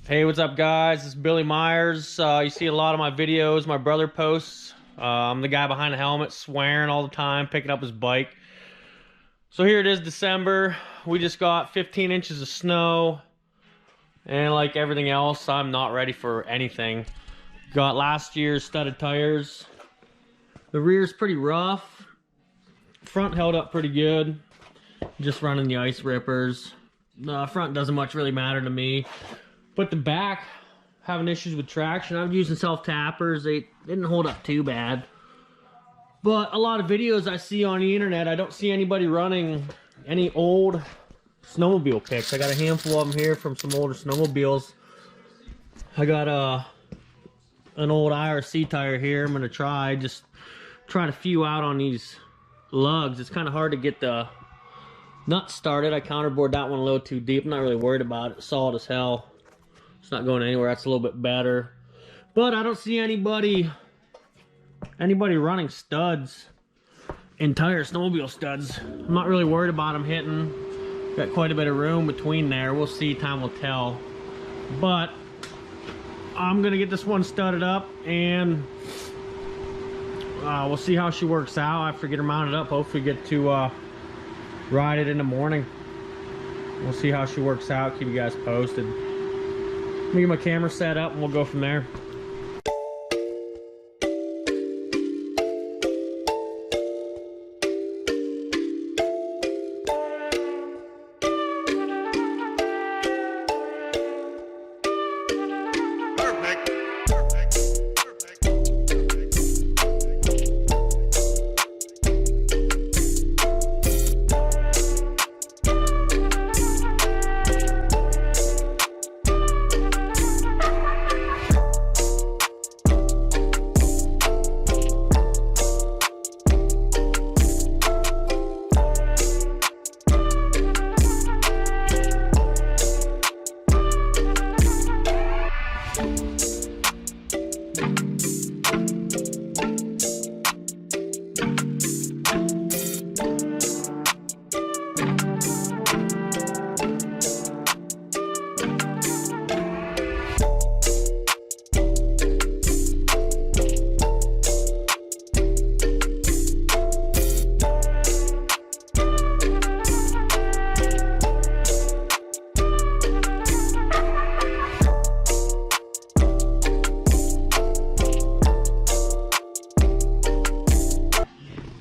Hey, what's up, guys? This is Billy Myers. You see a lot of my videos my brother posts. I'm the guy behind the helmet swearing all the time, picking up his bike. So here it is, December. We just got 15 inches of snow. And like everything else, I'm not ready for anything. Got last year's studded tires. The rear's pretty rough. Front held up pretty good. Just running the ice rippers. The front doesn't much really matter to me. But the back, having issues with traction. I'm using self-tappers. They didn't hold up too bad. But a lot of videos I see on the internet, I don't see anybody running any old snowmobile kicks. I got a handful of them here from some older snowmobiles. I got an old IRC tire here. I'm going to try a few out on these lugs. It's kind of hard to get the nut started. I counterbored that one a little too deep. I'm not really worried about it. It's solid as hell. It's not going anywhere. That's a little bit better. But I don't see anybody running studs, entire snowmobile studs. I'm not really worried about them hitting. Got quite a bit of room between there. We'll see. Time will tell. But I'm going to get this one studded up and we'll see how she works out. After get her mounted up, hopefully get to ride it in the morning. We'll see how she works out. Keep you guys posted. Let me get my camera set up and we'll go from there.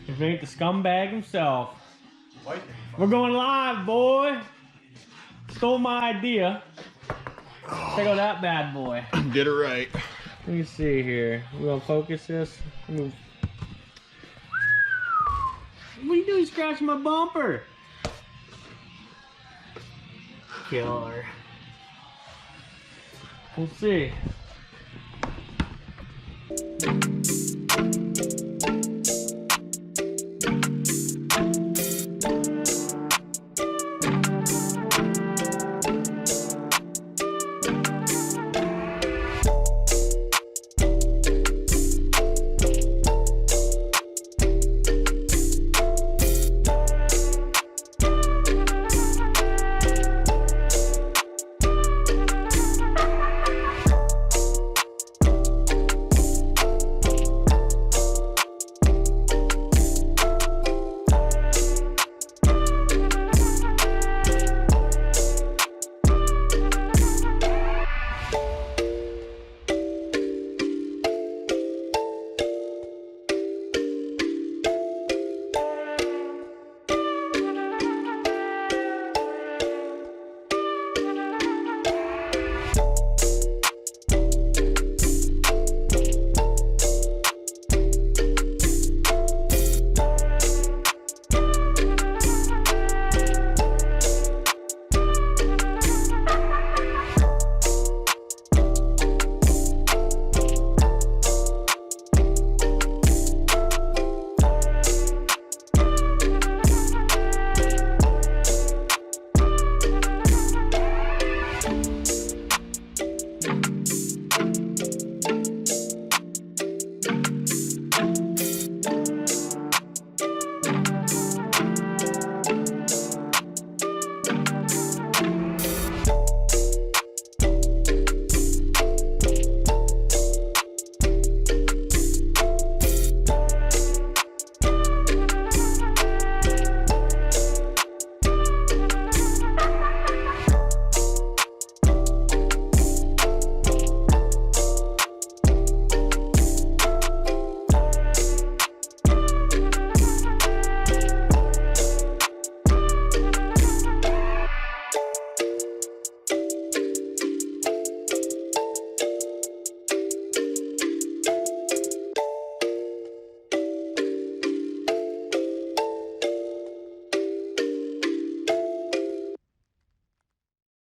If it ain't the scumbag himself. We're going live, boy. Stole my idea. Check out that bad boy. Did it right. Let me see here. We gonna focus this. What are you doing scratching my bumper? Killer. We'll see.